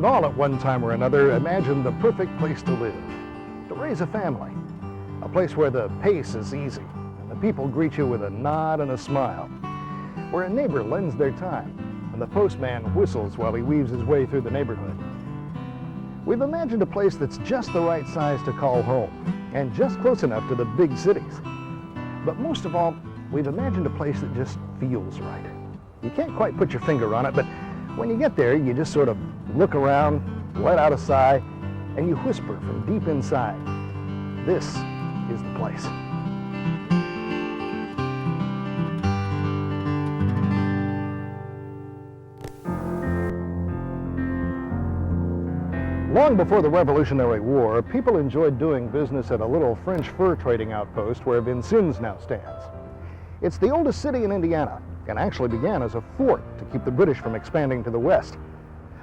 We've all at one time or another imagined the perfect place to live, to raise a family, a place where the pace is easy and the people greet you with a nod and a smile, where a neighbor lends their time and the postman whistles while he weaves his way through the neighborhood. We've imagined a place that's just the right size to call home and just close enough to the big cities. But most of all, we've imagined a place that just feels right. You can't quite put your finger on it, but when you get there, you just sort of look around, let out a sigh, and you whisper from deep inside, this is the place. Long before the Revolutionary War, people enjoyed doing business at a little French fur trading outpost where Vincennes now stands. It's the oldest city in Indiana and actually began as a fort to keep the British from expanding to the west.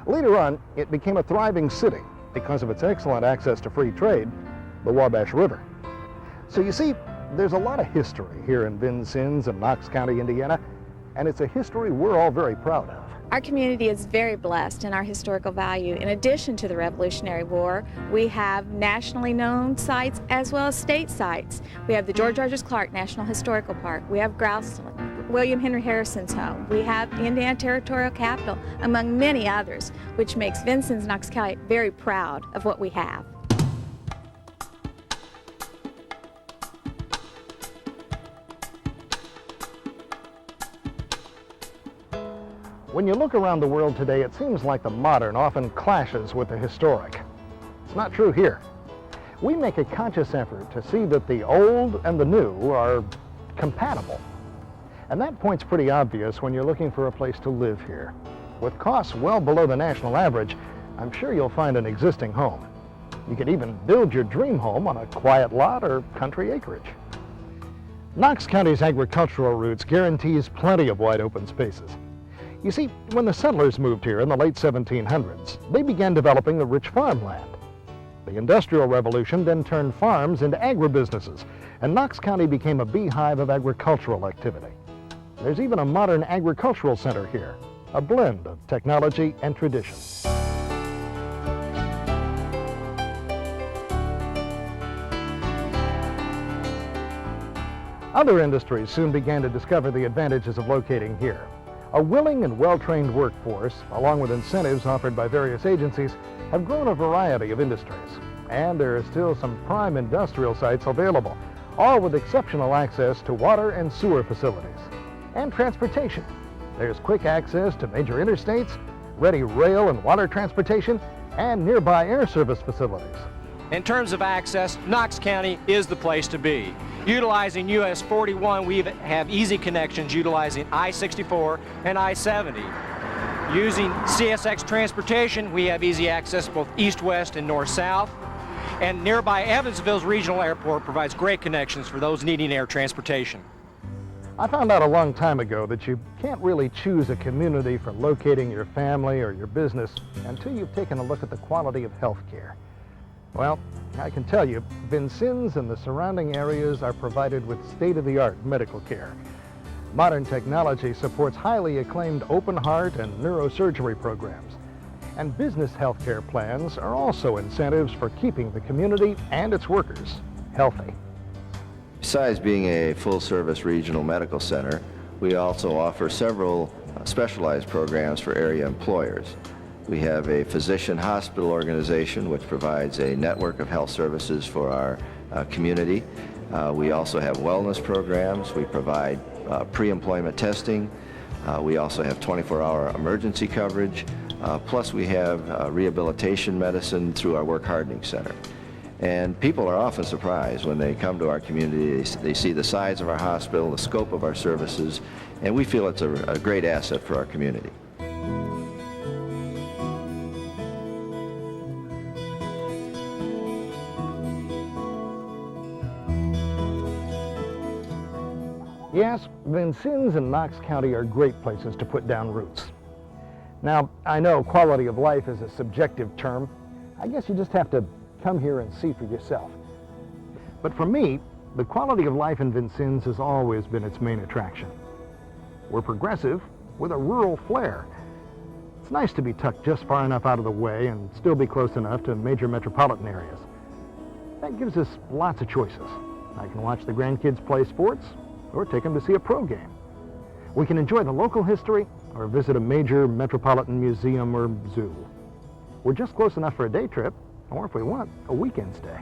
Later on, it became a thriving city because of its excellent access to free trade, the Wabash River. So you see, there's a lot of history here in Vincennes and Knox County, Indiana, and it's a history we're all very proud of. Our community is very blessed in our historical value. In addition to the Revolutionary War, we have nationally known sites as well as state sites. We have the George Rogers Clark National Historical Park. We have Grouseland, William Henry Harrison's home. We have the Indiana Territorial Capital, among many others, which makes Vincennes, Knox County very proud of what we have. When you look around the world today, it seems like the modern often clashes with the historic. It's not true here. We make a conscious effort to see that the old and the new are compatible. And that point's pretty obvious when you're looking for a place to live here. With costs well below the national average, I'm sure you'll find an existing home. You could even build your dream home on a quiet lot or country acreage. Knox County's agricultural roots guarantees plenty of wide open spaces. You see, when the settlers moved here in the late 1700s, they began developing the rich farmland. The Industrial Revolution then turned farms into agribusinesses, and Knox County became a beehive of agricultural activity. There's even a modern agricultural center here, a blend of technology and tradition. Other industries soon began to discover the advantages of locating here. A willing and well-trained workforce, along with incentives offered by various agencies, have grown a variety of industries. And there are still some prime industrial sites available, all with exceptional access to water and sewer facilities. And transportation. There's quick access to major interstates, ready rail and water transportation, and nearby air service facilities. In terms of access, Knox County is the place to be. Utilizing US 41, we have easy connections utilizing I-64 and I-70. Using CSX transportation, we have easy access both east-west and north-south. And nearby Evansville's regional airport provides great connections for those needing air transportation. I found out a long time ago that you can't really choose a community for locating your family or your business until you've taken a look at the quality of health care. Well, I can tell you, Vincennes and the surrounding areas are provided with state-of-the-art medical care. Modern technology supports highly acclaimed open heart and neurosurgery programs. And business health care plans are also incentives for keeping the community and its workers healthy. Besides being a full-service regional medical center, we also offer several specialized programs for area employers. We have a physician hospital organization which provides a network of health services for our community. We also have wellness programs. We provide pre-employment testing. We also have 24-hour emergency coverage. Plus we have rehabilitation medicine through our work hardening center. And people are often surprised when they come to our community. They see the size of our hospital, the scope of our services, and we feel it's a great asset for our community. Yes, Vincennes and Knox County are great places to put down roots. Now, I know quality of life is a subjective term. I guess you just have to come here and see for yourself. But for me, the quality of life in Vincennes has always been its main attraction. We're progressive with a rural flair. It's nice to be tucked just far enough out of the way and still be close enough to major metropolitan areas. That gives us lots of choices. I can watch the grandkids play sports or take them to see a pro game. We can enjoy the local history or visit a major metropolitan museum or zoo. We're just close enough for a day trip, or if we want, a weekend stay.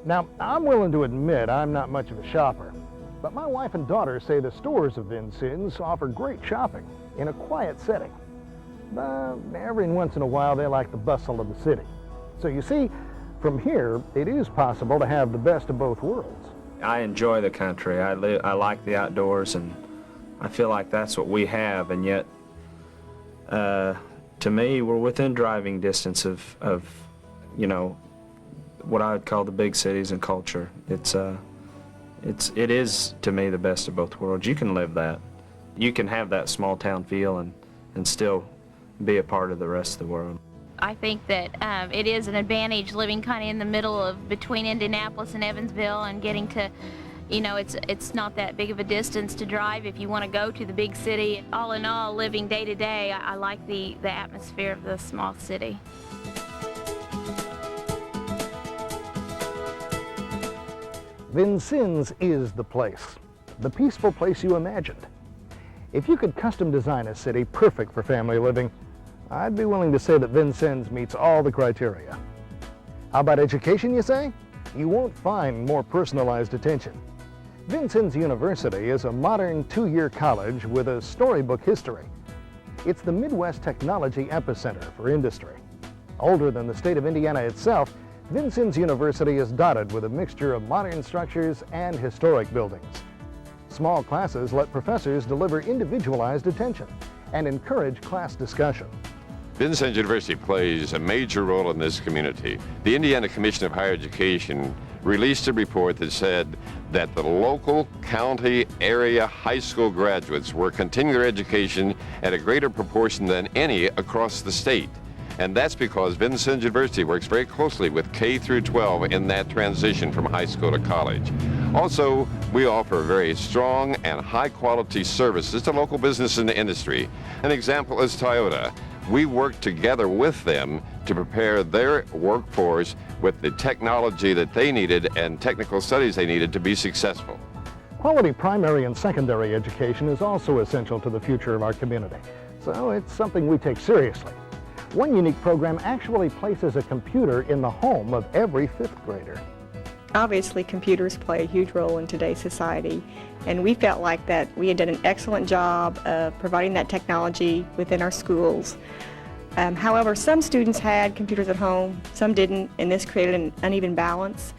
Now, I'm willing to admit I'm not much of a shopper, but my wife and daughter say the stores of Vincennes offer great shopping in a quiet setting. But every once in a while they like the bustle of the city. So you see, from here, it is possible to have the best of both worlds. I enjoy the country. I like the outdoors, and I feel like that's what we have, and yet to me, we're within driving distance of you know, what I would call the big cities and culture. It is, to me, the best of both worlds. You can live that. You can have that small town feel and still be a part of the rest of the world. I think that it is an advantage living kind of in the middle of between Indianapolis and Evansville and getting to, you know, it's not that big of a distance to drive if you want to go to the big city. All in all, living day to day, I like the atmosphere of the small city. Vincennes is the place, the peaceful place you imagined. If you could custom design a city perfect for family living, I'd be willing to say that Vincennes meets all the criteria. How about education, you say? You won't find more personalized attention. Vincennes University is a modern two-year college with a storybook history. It's the Midwest technology epicenter for industry. Older than the state of Indiana itself, Vincennes University is dotted with a mixture of modern structures and historic buildings. Small classes let professors deliver individualized attention and encourage class discussion. Vincennes University plays a major role in this community. The Indiana Commission of Higher Education released a report that said that the local, county, area high school graduates were continuing their education at a greater proportion than any across the state. And that's because Vincennes University works very closely with K through 12 in that transition from high school to college. Also, we offer very strong and high-quality services to local business and industry. An example is Toyota. We work together with them to prepare their workforce with the technology that they needed and technical studies they needed to be successful. Quality primary and secondary education is also essential to the future of our community, so it's something we take seriously. One unique program actually places a computer in the home of every fifth grader. Obviously, computers play a huge role in today's society, and we felt like that we had done an excellent job of providing that technology within our schools. However, some students had computers at home, some didn't, and this created an uneven balance.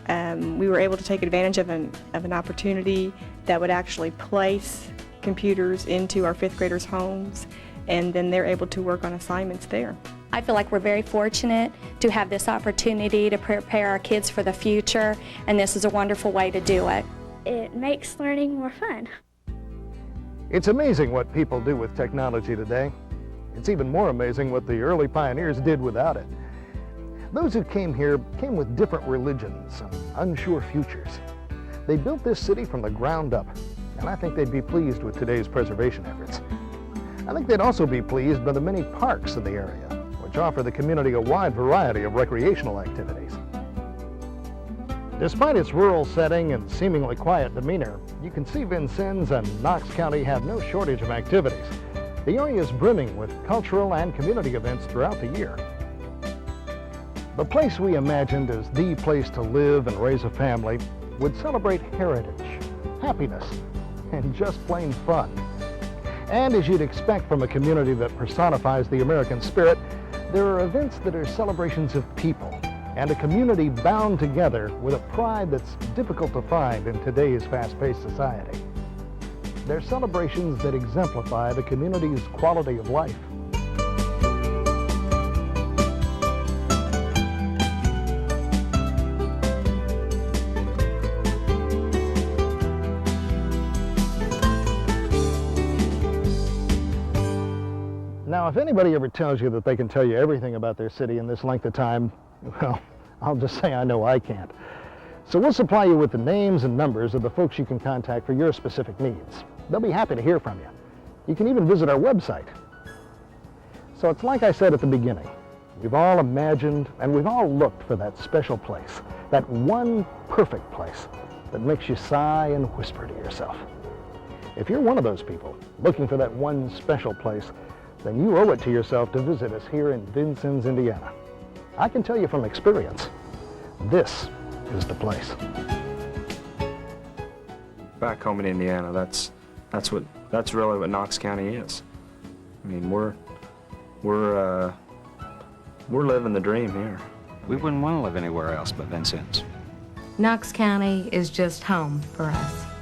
We were able to take advantage of an opportunity that would actually place computers into our fifth graders' homes, and then they're able to work on assignments there. I feel like we're very fortunate to have this opportunity to prepare our kids for the future, and this is a wonderful way to do it. It makes learning more fun. It's amazing what people do with technology today. It's even more amazing what the early pioneers did without it. Those who came here came with different religions and unsure futures. They built this city from the ground up, and I think they'd be pleased with today's preservation efforts. I think they'd also be pleased by the many parks in the area, which offer the community a wide variety of recreational activities. Despite its rural setting and seemingly quiet demeanor, you can see Vincennes and Knox County have no shortage of activities. The area is brimming with cultural and community events throughout the year. The place we imagined as the place to live and raise a family would celebrate heritage, happiness, and just plain fun. And as you'd expect from a community that personifies the American spirit, there are events that are celebrations of people and a community bound together with a pride that's difficult to find in today's fast-paced society. They're celebrations that exemplify the community's quality of life. Now, if anybody ever tells you that they can tell you everything about their city in this length of time, well, I'll just say I know I can't. So we'll supply you with the names and numbers of the folks you can contact for your specific needs. They'll be happy to hear from you. You can even visit our website. So it's like I said at the beginning. We've all imagined and we've all looked for that special place, that one perfect place that makes you sigh and whisper to yourself. If you're one of those people looking for that one special place, then you owe it to yourself to visit us here in Vincennes, Indiana. I can tell you from experience, this is the place. Back home in Indiana, that's really what Knox County is. I mean, we're living the dream here. We wouldn't want to live anywhere else but Vincennes. Knox County is just home for us.